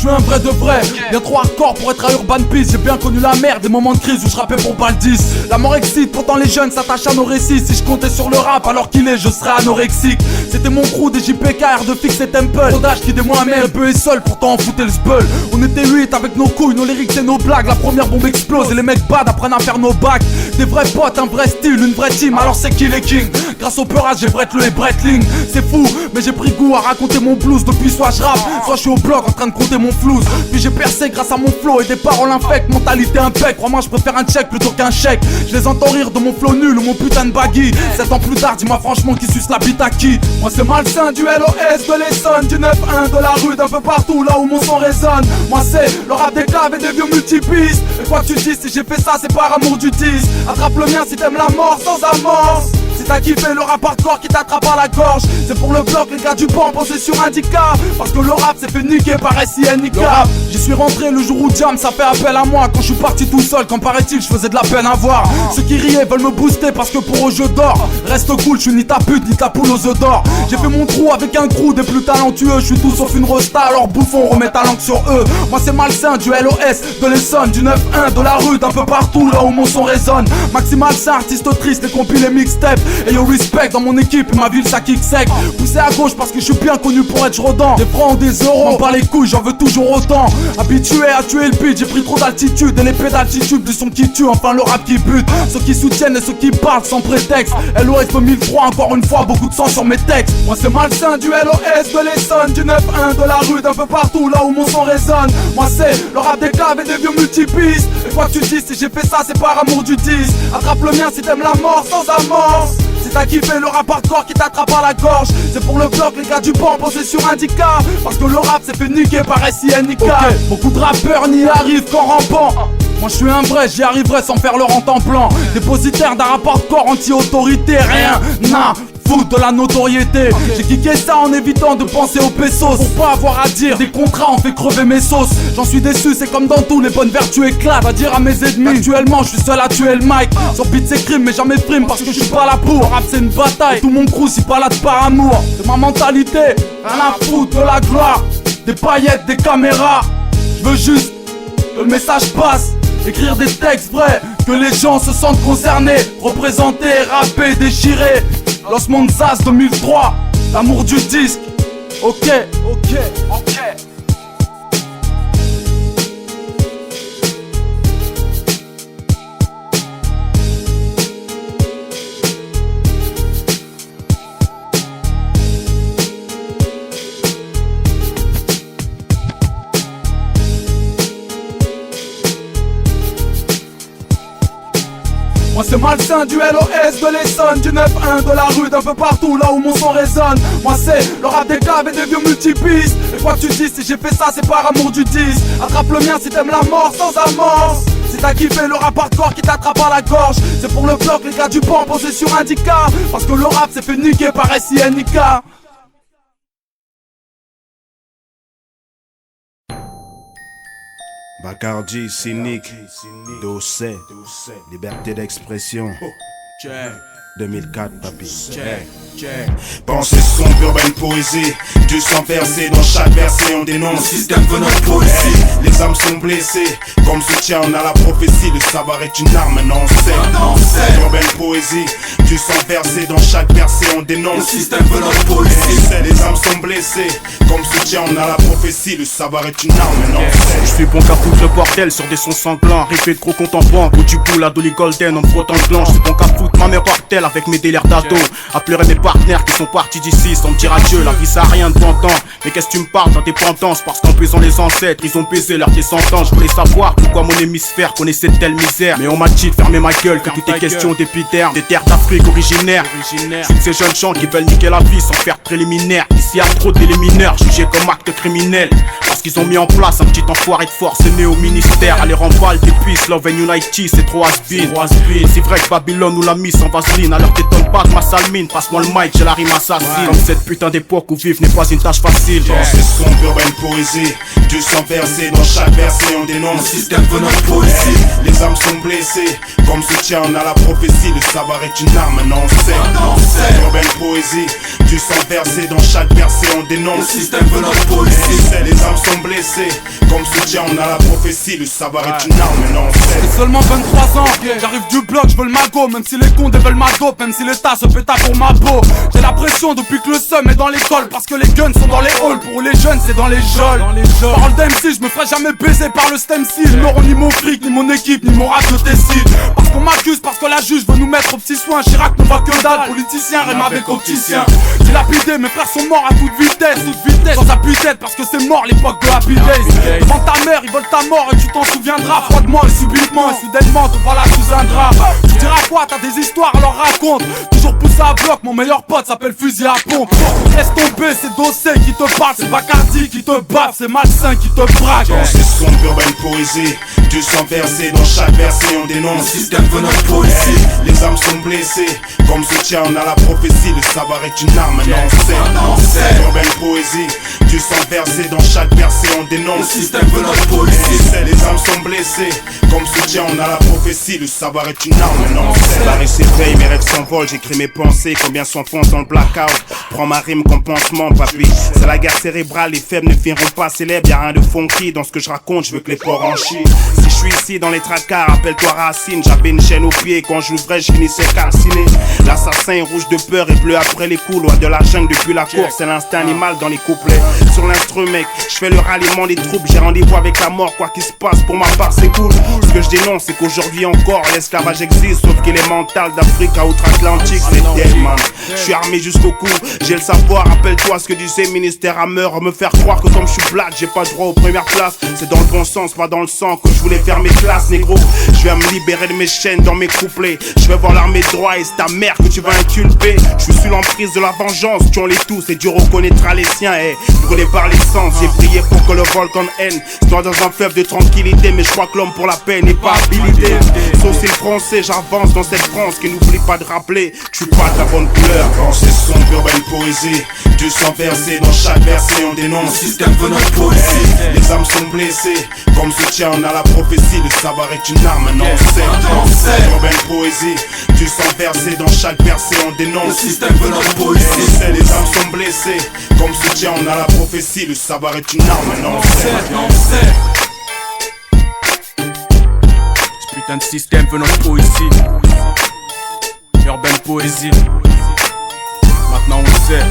suis un vrai de vrai, bien trop hardcore pour être à Urban Peace. J'ai bien connu la merde, des moments de crise où je rappais pour Baldis. La mort excite, pourtant les jeunes s'attachent à nos récits. Si je comptais sur le rap alors qu'il est, je serais anorexique. C'était mon crew des JPK, R de Fix et Temple. Rodage qui des moi-même, peu et seul, pourtant on foutait le spull. On était 8 avec nos couilles, nos lyrics et nos blagues. La première bombe explose et les mecs bad apprennent à faire nos bacs. Des vrais potes, un vrai style, une vraie team, alors c'est qui les kings? Grâce au peurage j'ai Brett le et Brettling. C'est fou, mais j'ai pris goût à raconter mon blues. Depuis soit je rappe, soit je suis au bloc en train de compter mon flouze. Puis j'ai percé grâce à mon flow et des paroles infectes. Mentalité impec, crois-moi je préfère un check plutôt qu'un chèque. Je les entends rire de mon flow nul ou mon putain de baggy. 7 ans plus tard, dis-moi franchement qui suce la bite à qui? Moi c'est malsain du LOS, de l'Essonne, du 9-1, de la rue, d'un peu partout là où mon son résonne. Moi c'est le rap des claves et des vieux multipistes. Et quoi que tu dis, si j'ai fait ça c'est par amour du 10. Attrape le mien si t'aimes la mort sans amorce. Si t'as kiffé le rap hardcore qui t'attrape à la gorge, c'est pour le bloc, les gars du banc posés sur Indica. Parce que le rap s'est fait niquer par SINK. J'y suis rentré le jour où Jam ça fait appel à moi. Quand je suis parti tout seul, quand paraît-il je faisais de la peine à voir. Ceux qui riaient veulent me booster parce que pour eux je dors. Reste cool, je suis ni ta pute ni ta poule aux œufs d'or. J'ai fait mon trou avec un crew des plus talentueux. Je suis tout sauf une rosta, alors bouffon remet ta langue sur eux. Moi c'est malsain du LOS, de l'Essonne, du 9-1, de la rue, d'un peu partout là où mon son résonne. Maximal c'est artiste triste, les compil les mixtapes. Et yo respect dans mon équipe et ma ville ça kick sec. Poussé à gauche parce que je suis bien connu pour être rodant. Des francs, des euros, m'en bats les couilles, j'en veux toujours autant. Habitué à tuer le beat, j'ai pris trop d'altitude. Et l'épée d'altitude du son qui tue, enfin le rap qui bute. Ceux qui soutiennent et ceux qui parlent sans prétexte. LOS 2003, encore une fois, beaucoup de sang sur mes textes. Moi c'est malsain du LOS, de l'Essonne, du 9-1, de la rue, d'un peu partout là où mon son résonne. Moi c'est le rap des claves et des vieux multipistes. Et quoi que tu dis, si j'ai fait ça c'est par amour du 10. Attrape le mien si t'aimes la mort sans amorce. Si t'as kiffé le rap hardcore qui t'attrape à la gorge, c'est pour le bloc, les gars du banc posés sur Indica. Parce que le rap s'est fait niquer par SINK. Beaucoup de rappeurs n'y arrivent qu'en rampant. Moi je suis un vrai, j'y arriverai sans faire le rent-en-plan. Dépositaire d'un rap hardcore anti-autorité, rien n'a foutre de la notoriété. J'ai kické ça en évitant de penser aux pesos. Pour pas avoir à dire, des contrats ont fait crever mes sauces. J'en suis déçu, c'est comme dans tout, les bonnes vertus éclatent. Va dire à mes ennemis, actuellement je suis seul à tuer le mic. Sur beat c'est crime mais jamais frime parce que je suis pas là pour. Rap c'est une bataille, tout mon crew si pas là de par amour. C'est ma mentalité, rien à foutre de la gloire. Des paillettes, des caméras. Je veux juste que le message passe. Écrire des textes vrais, que les gens se sentent concernés. Représenter, rapper, déchirer. Los Monzas 2003, l'amour du disque. Ok. Moi c'est malsain du LOS, de l'Essonne, du 9-1, de la rue, d'un peu partout là où mon son résonne. Moi c'est le rap des claves et des vieux multipistes. Et quoi que tu dis, si j'ai fait ça c'est par amour du 10. Attrape le mien si t'aimes la mort sans amorce. Si t'as kiffé le rap hardcore qui t'attrape à la gorge, c'est pour le bloc, les gars du banc posés sur Indica. Parce que le rap s'est fait niquer par SINK. Bacardi, cynique, Dossé, liberté d'expression. 2004, papi. Pensée sombre, urbaine poésie. Du sang versé dans chaque verset, on dénonce. Le système veut notre poésie. Les âmes sont blessées. Comme soutien, on a la prophétie. Le savoir est une arme, non c'est urbaine poésie. Du sang versé dans chaque verset, on dénonce. Le système veut notre poésie. Les âmes sont blessées. Comme soutien, on a la prophétie. Le savoir est une arme, non c'est. Je suis bon qu'à foutre le bordel sur des sons sanglants. Riffé de gros compte en banque. Ou du boule à Dolly Golden en me frottant le blanc. Je suis bon qu'à foutre ma mère par terre avec mes délires d'ado. À pleurer mes partenaires qui sont partis d'ici sans me dire adieu. La vie ça a rien de tentant. Mais qu'est-ce que tu me parles d'indépendance? Parce qu'en pesant les ancêtres, ils ont baisé leurs descendants. Je voulais savoir pourquoi mon hémisphère connaissait de telle misère. Mais on m'a dit de fermer ma gueule, que tout est question d'épiderme. Des terres d'Afrique originaires. Je suis de ces jeunes gens qui veulent niquer la vie sans faire préliminaire. Ici y'a trop d'éliminaires jugés comme actes criminels. Parce qu'ils ont mis en place un petit enfoiré de force né au ministère. Allez remballe des puces, Love and Unity, c'est trop has-been. C'est vrai que Babylone nous l'a mis sans vaseline. Alors t'étonnes pas de ma salmine, passe-moi le mic, j'ai la rime assassine. Comme cette putain d'époque où vivre n'est pas une tâche facile. Pensée sombre, urbaine poésie. Du sang versé dans chaque verset, on dénonce. Le système veut notre poésie. Les âmes sont blessées. Comme soutien, on a la prophétie. Le savoir est une arme, non c'est urbaine poésie. Du sang versé dans chaque verset, on dénonce. Le système veut notre police. Les âmes sont blessées. Comme soutien, on a la prophétie. Le savoir est une arme, non, c'est. J'ai seulement 23 ans, j'arrive du bloc, je veux le magot. Même si les cons veulent ma dope, même si l'état se péta pour ma peau. J'ai la pression depuis que le seum est dans l'école. Parce que les guns sont dans les halls, pour les jeunes c'est dans les geôles. Parole d'MC, je me ferai jamais baiser par le stem style. Ils n'auront ni mon fric, ni mon équipe, ni mon rap de Tessie. Parce qu'on m'accuse, parce que la juge veut nous mettre aux petits soins. Chirac ne voit que dalle, politicien rime avec opticien. J'ai lapidé, mes frères sont morts à toute vitesse, sans appui-tête parce que c'est mort l'époque de Happy Days. Devant ta mère, ils veulent ta mort et tu t'en souviendras froidement et subitement et soudainement te voilà sous un drap. Tu diras quoi, t'as des histoires, alors raconte. Toujours poussé à bloc, mon meilleur pote s'appelle fusil à pompe. Laisse tomber, c'est Dossé qui te parle, c'est Bacardi qui te bat, c'est Malsain qui te braque. Dans ces sombres urbaines poésie, du sang versé dans chaque verset, on dénonce. Le système veut notre police. Les âmes sont blessées, comme soutien on a la prophétie. Le savoir est une arme, non c'est. Urbaine poésie, du sang versé dans chaque verset, on dénonce. Le système veut notre police. Les âmes sont blessées, comme soutien on a la prophétie. Le savoir est une arme, non c'est. La rue s'éveille, mes rêves s'envolent, j'écris mes pensées. Combien s'enfoncent dans le blackout. Prends ma rime comme pansement, papy. C'est la guerre cérébrale, les faibles ne finiront pas célèbres. Y'a rien de funky dans ce que je raconte, je veux que les porcs en chient. Si je suis ici dans les tracas, rappelle-toi Racine. J'avais une chaîne au pied, quand j'ouvrais je finissais calciné. L'assassin est rouge de peur et bleu après les coups. Loin de la jungle depuis la course, c'est l'instinct animal dans les couplets. Sur l'instru mec, je fais le ralliement des troupes. J'ai rendez-vous avec la mort, quoi qu'il se passe, pour ma part c'est cool. Ce que je dénonce c'est qu'aujourd'hui encore l'esclavage existe. Sauf qu'il est mental d'Afrique à outre-Atlantique, c'est dead man. Je suis armé jusqu'au cou, j'ai le savoir. Rappelle-toi ce que disait ministère Hammer. Me faire croire que comme je suis black, j'ai pas le droit aux premières places. C'est dans le bon sens, pas dans le sang que je voulais faire mes classes, négro. Je vais me libérer de mes chaînes dans mes couplets. Je vais voir l'armée de droit et c'est ta mère que tu vas inculper. Je suis sous l'emprise de la vengeance, tuons-les tous et Dieu reconnaîtra les siens. Brûlé par l'essence, j'ai prié pour que le volcan haine soit dans un fleuve de tranquillité. Mais je crois que l'homme pour la paix n'est pas habilité. Sauf si le français, j'avance dans cette France qui n'oublie pas de rappeler que je suis pas de la bonne couleur. Quand c'est sombre, urbaine poésie, du sang versé dans chaque verset, on dénonce. Le système veut notre police. Les âmes sont blessées, comme soutien on a la prophétie. Le savoir est une arme, non c'est. Urbaine poésie, du sang versé dans chaque verset, on dénonce. Le système veut notre police. Les âmes sont blessées, comme soutien on a la prophétie. Le savoir est une arme, non c'est. Ce putain de système veut notre poésie. Urbaine poésie. Maintenant on sait.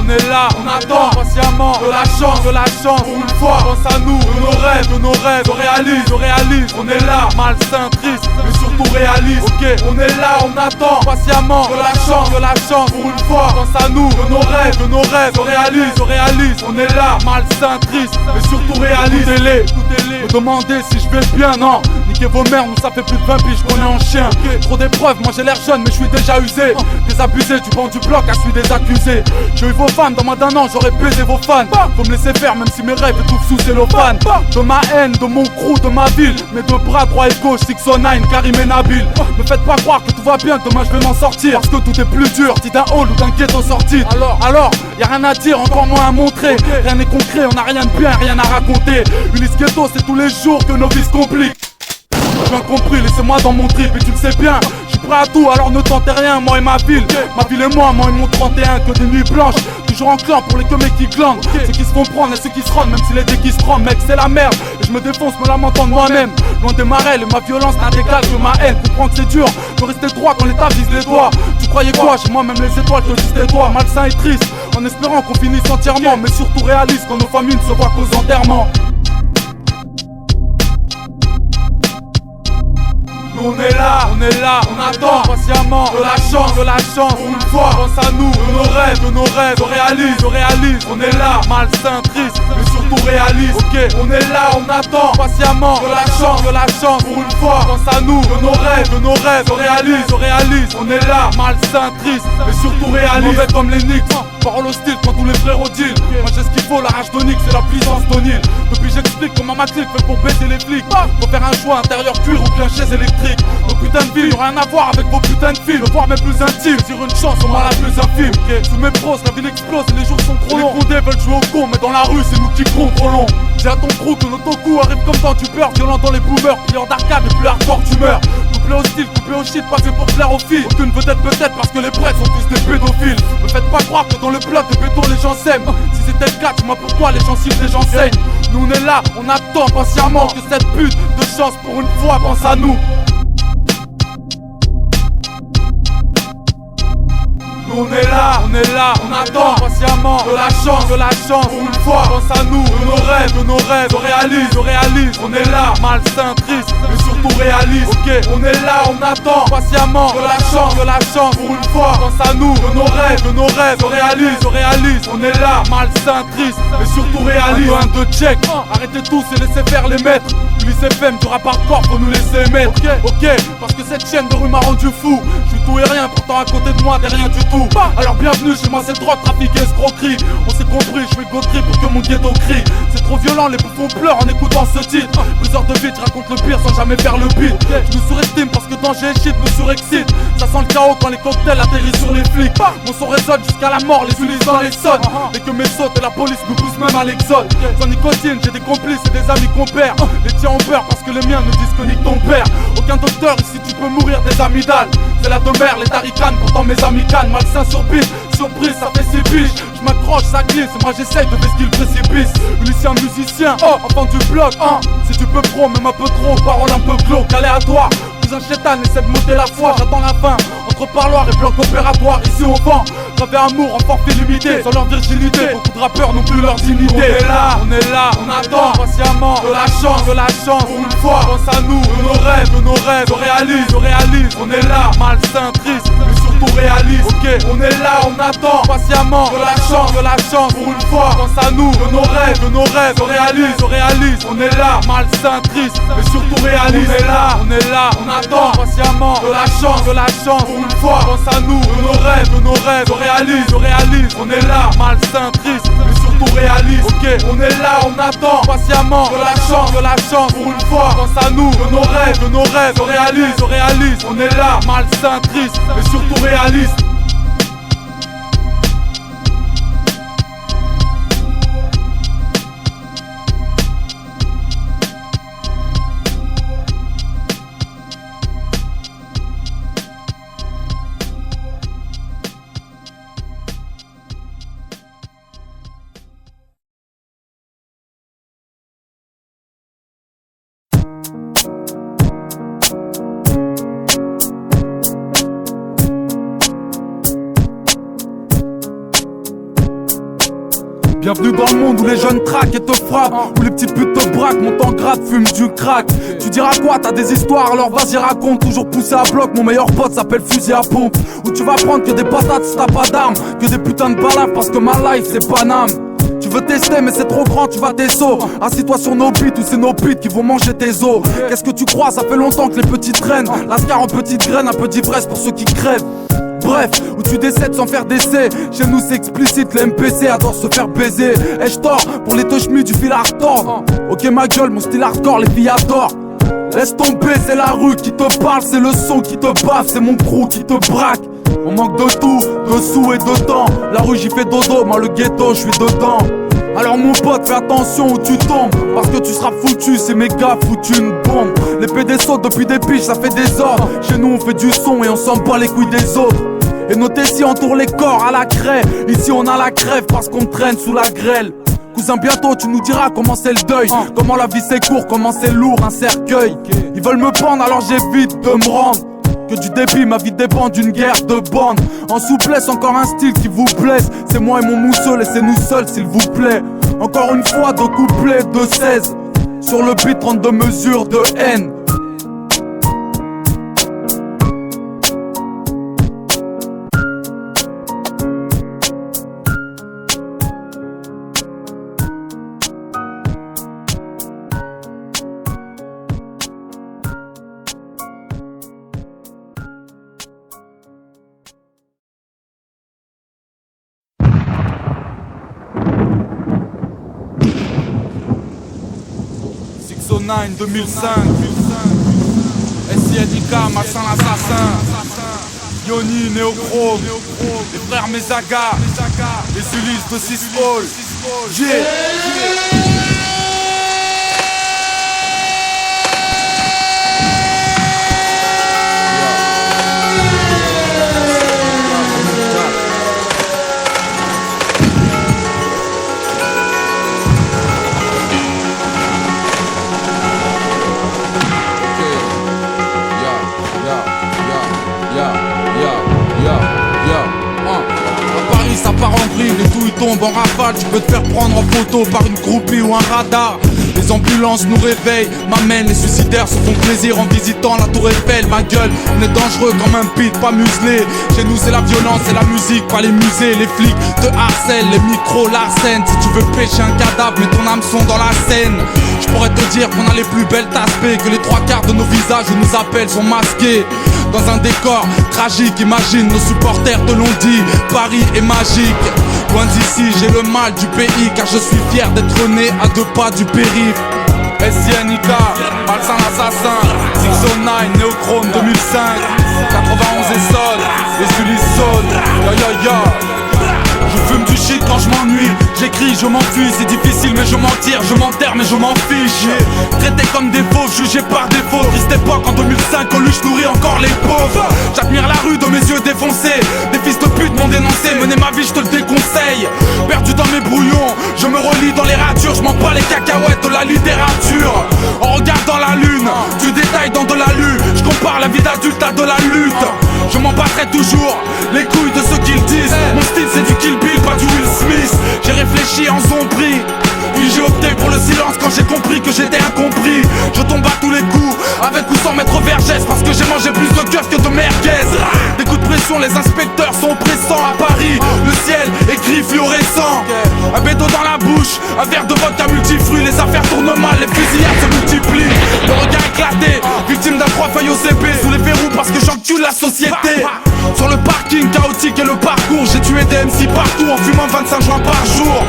On est là, on attend patiemment de la chance, pour une fois, pense à nous, de nos rêves, on réalise, on est là, malsain, triste, mais surtout réaliste, ok, on est là, on attend patiemment de la chance, pour une fois, pense à nous, de nos rêves, on réalise, on est là, malsain, triste, mais surtout réaliste, écoutez-les, me demandez si je vais bien, non, niquez vos mères, nous ça fait plus de 20 piges qu'on est en chien, trop d'épreuves, moi j'ai l'air jeune, mais je suis déjà usé, désabusé du banc du bloc à celui des accusés, j'ai eu vos fans, dans moins d'un an j'aurais baisé vos fans. Faut me laisser faire même si mes rêves étouffent sous cellophane. De ma haine, de mon crew, de ma ville, mes deux bras droit et gauche, 609, Karim et Nabil. Me faites pas croire que tout va bien, demain je vais m'en sortir. Parce que tout est plus dur, dit d'un hall ou d'un ghetto sorti. Alors, y'a rien à dire, encore moins à montrer. Rien n'est concret, on a rien de bien, rien à raconter. Ulysse Ghetto, c'est tous les jours que nos vies se compliquent. J'ai bien compris, laissez-moi dans mon trip et tu le sais bien. Je suis prêt à tout, alors ne tentez rien, moi et ma ville et moi et mon 31, que des nuits blanches. Toujours en clan pour les mecs qui glandent. Ceux qui se font prendre et ceux qui se rendent, même si les dés qui se rendent, mec c'est la merde. Et je me défonce me lamentant de moi-même. Loin des marelles et ma violence n'a d'égal que ma haine. Comprends que c'est dur de rester droit quand l'état vise les doigts. Tu croyais quoi? Chez moi même les étoiles te disent tes doigts. Malsain et triste, en espérant qu'on finisse entièrement. Mais surtout réaliste quand nos familles ne se voient qu'aux enterrements. Nous on est là, on attend patiemment de la chance, pour une fois, pense à nous, de nos rêves, on réalise, on est là, malsain, triste, mais surtout réaliste, ok, on est là, on attend patiemment de la chance, pour une fois, pense à nous, de nos rêves, on réalise, on est là, malsain, triste, mais surtout réaliste, mauvais comme les Knicks, parole hostile quand tous les frères au deal, moi j'ai ce qu'il faut, la rage d'Onyx, c'est la puissance d'O'Neal, depuis j'explique comment ma clique fait pour baiser les flics, faut faire un choix intérieur cuir ou bien chaise électrique, nos putains de vie, rien à voir avec vos putains de films, voire mes plus intimes, sur une chance, on m'a la plus infime, sous mes pros, la ville explose et les jours sont trop longs, les condés veulent jouer au con, mais dans la rue c'est nous qui contrôlons. Dis à ton crew que notre coup arrive comme dans du beurre, violent dans les boomers, pilleur d'arcade et plus hardcore d'humeur. Couplé au style, couplé au shit, pas fait pour plaire aux filles. Aucune vedette peut-être parce que les prêtres sont tous des pédophiles. Me faites pas croire que dans le bloc de béton les gens s'aiment. Si c'était le cas, dis-moi pourquoi les gens ciblent, les gens saignent. Nous on est là, on attend patiemment que cette pute de chance pour une fois pense à nous. Nous on est là, on attend patiemment de la chance, pour une fois, pense à nous, de nos rêves, on réalise, on est là, malsain, triste, mais surtout réaliste, ok, on est là, on attend patiemment de la chance, pour une fois, pense à nous, de nos rêves, on réalise, on est là, malsain, triste, mais surtout réaliste, un de check, arrêtez tous et laissez faire les maîtres, Ulysse FM, du rap hardcore, faut nous laisser mettre, ok, parce que cette chaîne de rue m'a rendu fou, je suis tout et rien, pourtant à côté de moi, t'es rien du tout. Alors bienvenue chez moi, c'est drogue, trafic et escroquerie. On s'est compris, je fais gautrerie pour que mon ghetto crie. C'est trop violent, les bouffons pleurent en écoutant ce titre. Plusieurs de vite, je raconte le pire sans jamais faire le beat. Je me surestime parce que danger et shit me surexcite. Ça sent le chaos quand les cocktails atterrissent sur les flics. Mon son résonne jusqu'à la mort, les Ulysse dans les sonnes. Et que mes sautes et la police nous poussent même à l'exode. Sans nicotine, j'ai des complices et des amis qu'on perd. Les tiens ont peur parce que les miens nous disent que nique ton père. Aucun docteur ici, tu peux mourir des amygdales. C'est la demeure, les taricanes, pourtant mes amis cannes. Malsain sur beat, surprise, ça fait 6 piges. Je m'accroche, ça glisse, moi j'essaye de baisser le précipice. Ulysse un musicien, enfant du bloc, si tu peux pro, même un peu trop, parole un peu glauque, aléatoire. Un chétan essaie de monter la foi, j'attends la fin. Entre parloir et bloc opératoire, ici au vent. J'avais amour en forfait limité, sans leur virginité. Beaucoup de rappeurs n'ont plus leur dignité. On est là, on attend patiemment de la chance, pour une fois, pense à nous, de nos rêves, on réalise, on est là, malsain, triste, mais surtout réaliste, ok, on est là, on attend patiemment de la chance, pour une fois, pense à nous, de nos rêves, on réalise, on est là, malsain, triste, mais surtout réaliste, on est là, on attend patiemment de la chance, pour une fois, pense à nous, de nos rêves, on réalise, on est là, malsain, triste, mais surtout réaliste, ok, on est là, on attend patiemment de la chance, pour une fois, pense à nous, de nos rêves, on réalise, on est là, malsain, triste, mais surtout réaliste. Bienvenue dans le monde où les jeunes traquent et te frappent, où les petites putes te braquent, montent en grade, fument du crack. Tu diras quoi, t'as des histoires, alors vas-y raconte. Toujours poussé à bloc, mon meilleur pote s'appelle fusil à pompe. Où tu vas prendre que des patates si t'as pas d'armes, que des putains de balafres parce que ma life c'est Paname. Tu veux tester mais c'est trop grand, tu vas tes sauts. Assis-toi sur nos beats ou c'est nos beats qui vont manger tes os. Qu'est-ce que tu crois, ça fait longtemps que les petits traînent. Lascar en petites graines, un peu d'ivresse pour ceux qui crèvent. Bref, où tu décèdes sans faire d'essai. Chez nous c'est explicite, les MPC adorent se faire baiser. Et j'tors pour les touchmis du fil à retordre. Ok ma gueule, mon style hardcore, les filles adorent. Laisse tomber, c'est la rue qui te parle, c'est le son qui te baffe, c'est mon crew qui te braque. On manque de tout, de sous et de temps. La rue j'y fais dodo, moi le ghetto j'suis dedans. Alors mon pote fais attention où tu tombes, parce que tu seras foutu, c'est méga foutu une bombe. Les PD sautent depuis des piges, ça fait des ordres. Chez nous on fait du son et on s'en bat les couilles des autres. Et nos tessis entourent les corps à la craie. Ici on a la crève parce qu'on traîne sous la grêle. Cousin bientôt tu nous diras comment c'est le deuil, comment la vie c'est court, comment c'est lourd un cercueil. Ils veulent me pendre alors j'évite de me rendre. Que du débit, ma vie dépend d'une guerre de bandes. En souplesse, encore un style qui vous blesse. C'est moi et mon mousseux, laissez-nous seuls s'il vous plaît. Encore une fois, 2 couplets de 16. Sur le beat, 32 mesures de haine. 609 2005. SINK, Malsain l'assassin. Yoni, Néochrome. Les frères Mezaga. Les Ulysses de 6 Hall. Ça part en vrille, les douilles tombent en rafale. Tu peux te faire prendre en photo par une groupie ou un radar. Les ambulances nous réveillent, m'amènent. Les suicidaires se font plaisir en visitant la tour Eiffel. Ma gueule, on est dangereux comme un pit, pas muselé. Chez nous c'est la violence, c'est la musique, pas les musées. Les flics te harcèlent, les micros l'arsènent. Si tu veux pêcher un cadavre, mets ton hameçon dans la Seine. Je pourrais te dire qu'on a les plus belles taspées, que les 3/4 de nos visages où nous appellent sont masqués. Dans un décor tragique, imagine, nos supporters te l'ont dit, Paris est magique. Loin d'ici, j'ai le mal du pays, car je suis fier d'être né à 2 pas du périph'. SINK, Malsain l'assassin, 609, Néochrome 2005, 91 et Sol, les Ulysses Sol, ya. Je fume du shit quand je m'ennuie, j'écris, je m'enfuis, c'est difficile mais je m'en tire, je m'enterre mais je m'en fiche. Traité comme des faux, jugé par défaut, triste époque en 2005, au luche nourrit encore les pauvres. J'admire la rue de mes yeux défoncés, des fils de pute m'ont dénoncé, mener ma vie je te le déconseille. Perdu dans mes brouillons, je me relis dans les ratures, je m'en bats les cacahuètes de la littérature. En regardant la lune, du détail dans de la lue, je compare la vie d'adulte à de la lutte. Je m'en battrai toujours, les couilles de ceux qui le disent. Mon style c'est du Kill Bill, pas du Will Smith. J'ai réfléchi en zombie, puis j'ai opté pour le silence quand j'ai compris que j'étais incompris. Je tombe à tous les coups, avec ou sans mettre vergès, parce que j'ai mangé plus de keufs que de merguez. Des coups de pression, les inspecteurs sont oppressants à Paris. Le ciel est gris fluorescent, un bédo dans la bouche, un verre de vodka multifruits. Les affaires tournent mal, les fusillades se multiplient. Le regard éclaté, victime d'un 3 feuilles au CP, sous les verrous parce que j'encule la société. Sur le parking chaotique et le parcours, j'ai tué des MC partout en fumant 25 joints par jour.